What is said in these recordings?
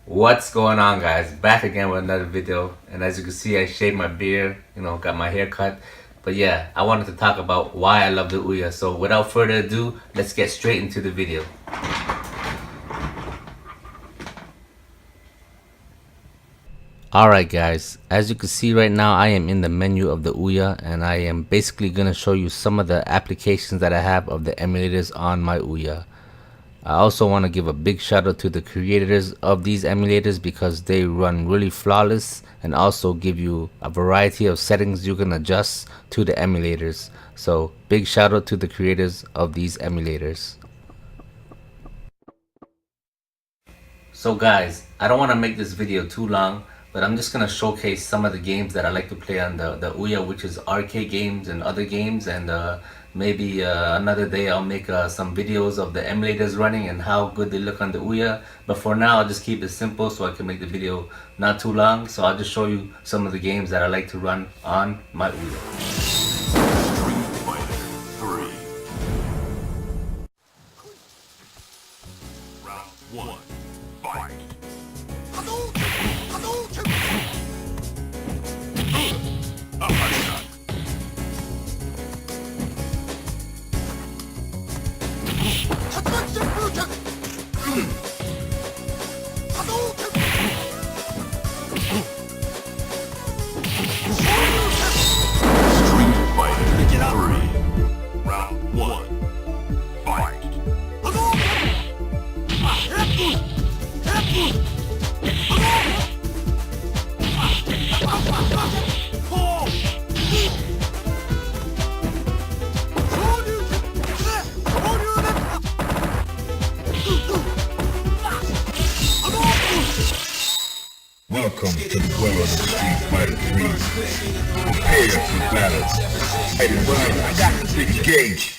What's going on, guys? Back again with another video, and as you can see, I shaved my beard, got my hair cut. But yeah, I wanted to talk about why I love the Ouya. So without further ado, let's get straight into the video. Alright guys, as you can see right now, I am in the menu of the Ouya, and I am basically going to show you some of the applications that I have of the emulators on my Ouya. I also want to give a big shout out to the creators of these emulators because they run really flawless and also give you a variety of settings you can adjust to the emulators. So big shout out to the creators of these emulators. So guys, I don't want to make this video too long, but I'm just going to showcase some of the games that I like to play on the Ouya, which is arcade games and other games, and maybe another day I'll make some videos of the emulators running and how good they look on the Ouya. But for now, I'll just keep it simple so I can make the video not too long. So I'll just show you some of the games that I like to run on my Ouya. One, fight! Welcome to the world of Street Fighter 3. Prepare for battle. Hey, run, I got the big gauge.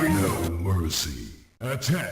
No mercy. Attack.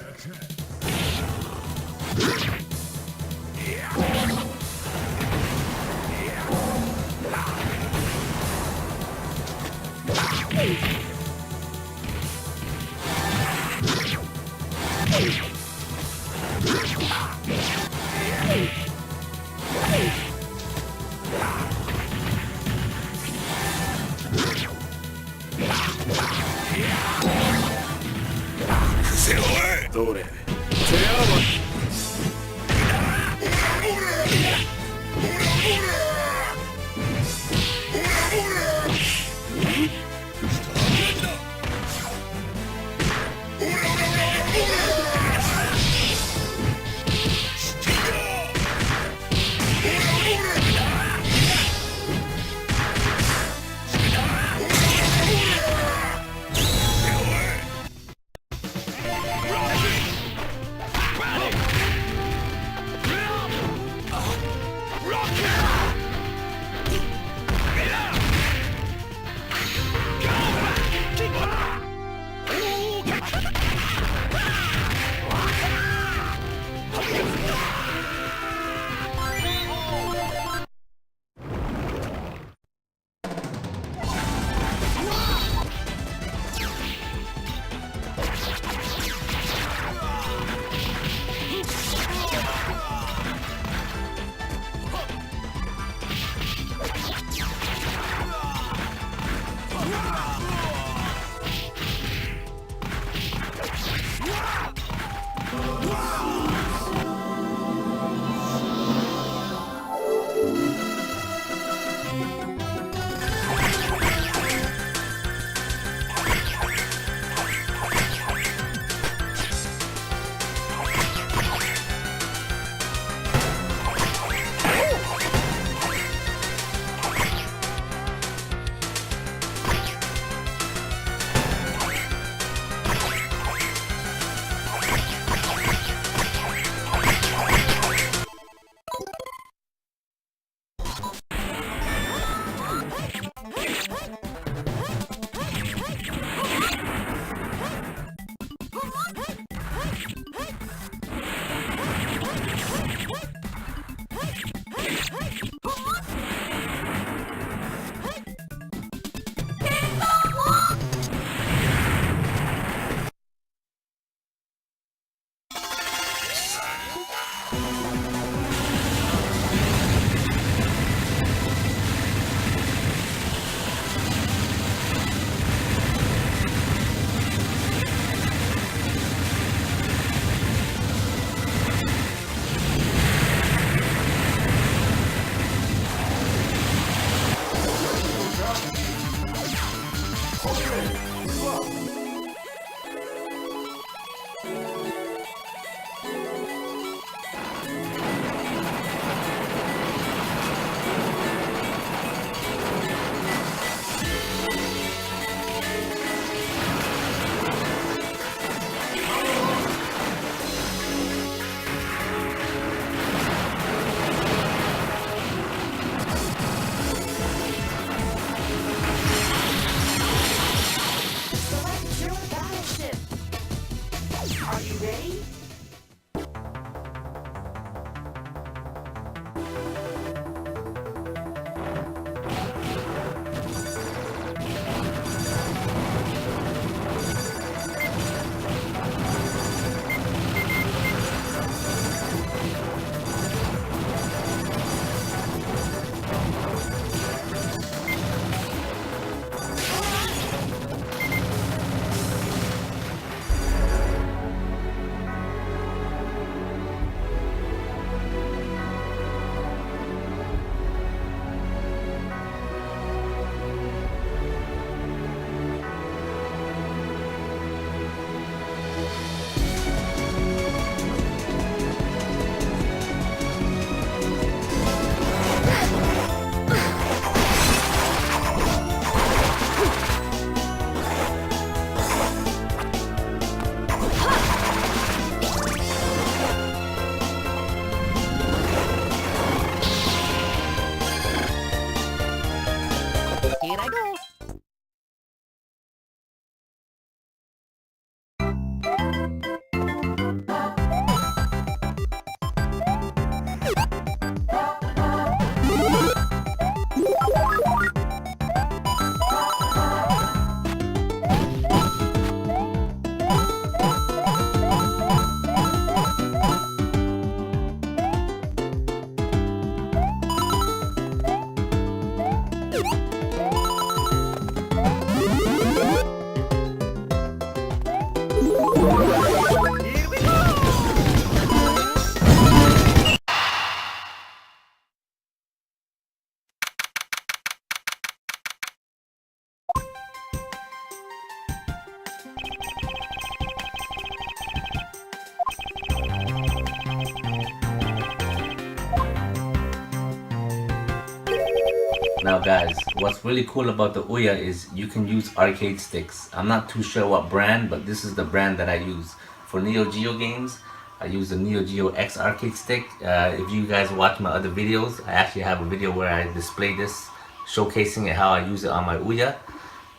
Now guys, what's really cool about the Ouya is you can use arcade sticks. I'm not too sure what brand, but this is the brand that I use. For Neo Geo games, I use the Neo Geo X arcade stick. If you guys watch my other videos, I actually have a video where I display this, showcasing it how I use it on my Ouya.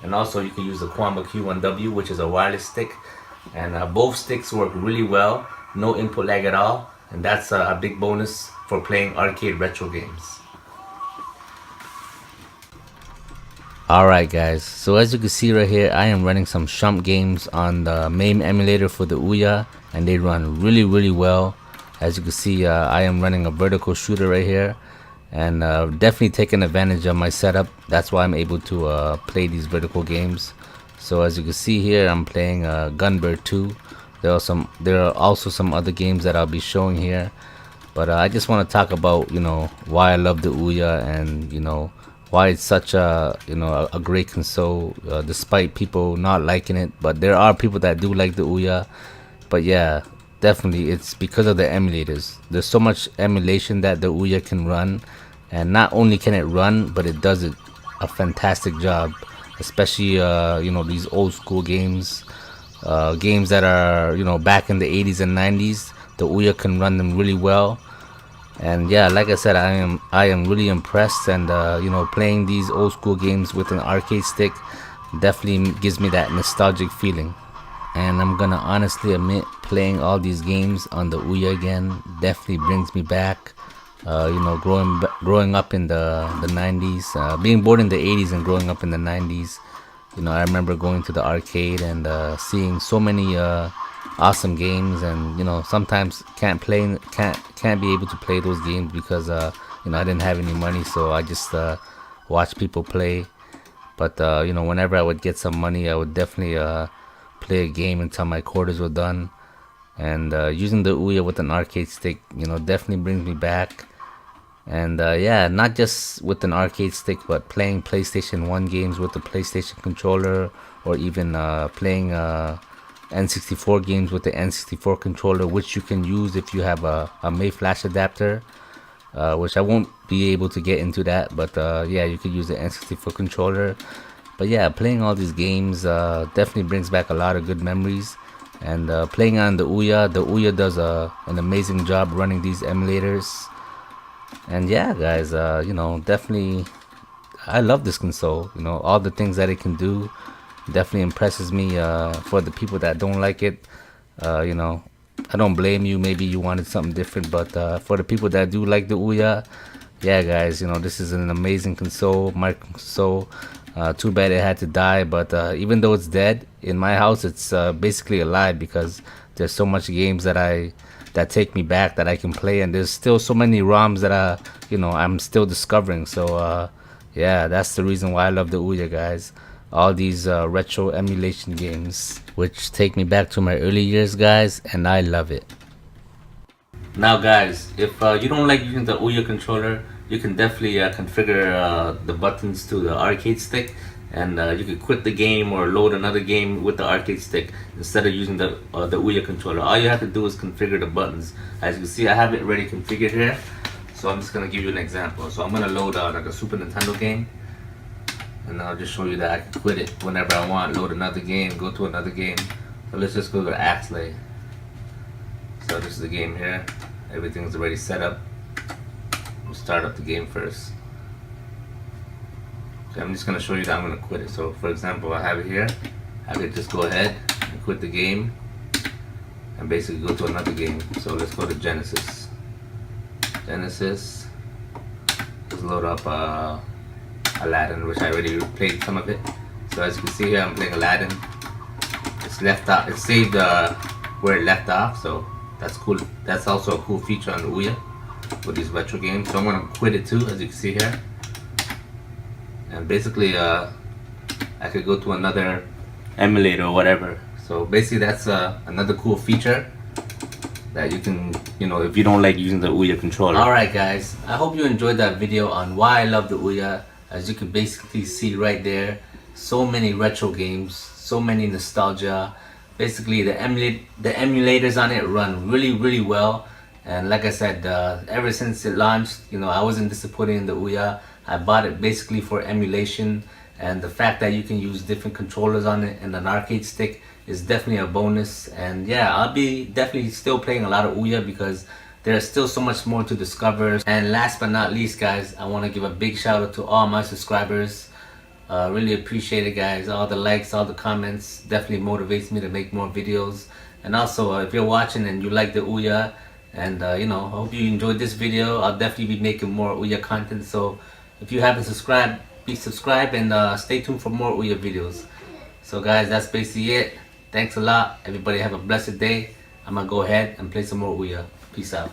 And also you can use the Kwamba Q1W, which is a wireless stick. And both sticks work really well, no input lag at all. And that's a big bonus for playing arcade retro games. Alright guys, so as you can see right here, I am running some Shump games on the MAME emulator for the Ouya, and they run really well. As you can see, I am running a vertical shooter right here, and definitely taking advantage of my setup. That's why I'm able to play these vertical games. So as you can see here, I'm playing Gunbird 2. There are also some other games that I'll be showing here, but I just want to talk about, you know, why I love the Ouya, and you know, why it's such a, you know, a great console, despite people not liking it. But there are people that do like the Ouya. But yeah, definitely it's because of the emulators. There's so much emulation that the Ouya can run, and not only can it run, but it does it a fantastic job. Especially you know, these old school games, games that are, you know, back in the 80s and 90s. The Ouya can run them really well. And yeah, like I said, I am really impressed, and you know, playing these old school games with an arcade stick definitely gives me that nostalgic feeling. And I'm gonna honestly admit, playing all these games on the Ouya again definitely brings me back. You know, growing up in the 90s, being born in the 80s and growing up in the 90s. You know, I remember going to the arcade and seeing so many awesome games, and you know, sometimes can't be able to play those games because you know, I didn't have any money, so I just watch people play. But you know, whenever I would get some money, I would definitely play a game until my quarters were done. And using the Ouya with an arcade stick, you know, definitely brings me back. And yeah, not just with an arcade stick, but playing PlayStation 1 games with the PlayStation controller, or even playing N64 games with the N64 controller, which you can use if you have a May Flash adapter, which I won't be able to get into that, but yeah, you could use the N64 controller. But yeah, playing all these games definitely brings back a lot of good memories. And playing on the Ouya does an amazing job running these emulators. And yeah guys, you know, definitely I love this console. You know, all the things that it can do definitely impresses me. For the people that don't like it, you know, I don't blame you. Maybe you wanted something different, but for the people that do like the Ouya, yeah guys, you know, this is an amazing console, my console. Too bad it had to die, but even though it's dead, in my house it's basically alive, because there's so much games that take me back that I can play, and there's still so many ROMs that you know, I'm still discovering. So yeah, that's the reason why I love the Ouya, guys. All these retro emulation games, which take me back to my early years, guys, and I love it. Now guys, if you don't like using the Ouya controller, you can definitely configure the buttons to the arcade stick, and you can quit the game or load another game with the arcade stick instead of using the Ouya controller. All you have to do is configure the buttons. As you can see, I have it ready configured here, so I'm just going to give you an example. So I'm going to load like a Super Nintendo game, and I'll just show you that I can quit it whenever I want, load another game, go to another game. So let's just go to Axley. So this is the game here, everything's already set up. We'll start up the game first. Okay, I'm just going to show you that I'm going to quit it. So for example, I have it here. I could just go ahead and quit the game and basically go to another game. So let's go to Genesis. Let's load up Aladdin, which I already played some of it. So as you can see here, I'm playing Aladdin. It's left off, it's saved where it left off, so that's cool. That's also a cool feature on the Ouya with these retro games. So I'm going to quit it too, as you can see here. and basically I could go to another emulator or whatever. So basically that's another cool feature that you can, if you don't like using the Ouya controller. Alright guys, I hope you enjoyed that video on why I love the Ouya. As you can basically see right there, so many retro games, so many nostalgia. Basically the emulators on it run really well. And like I said, ever since it launched, I wasn't disappointed in the Ouya. I bought it basically for emulation, and the fact that you can use different controllers on it and an arcade stick is definitely a bonus. And yeah, I'll be definitely still playing a lot of Ouya because there's still so much more to discover. And last but not least guys, I want to give a big shout out to all my subscribers. Really appreciate it guys. All the likes, all the comments definitely motivates me to make more videos. And also if you're watching and you like the Ouya, and I hope you enjoyed this video, I'll definitely be making more Ouya content. So if you haven't subscribed, please subscribe and stay tuned for more Ouya videos. So guys, that's basically it. Thanks a lot. Everybody have a blessed day. I'm gonna go ahead and play some more Ouya. Peace out.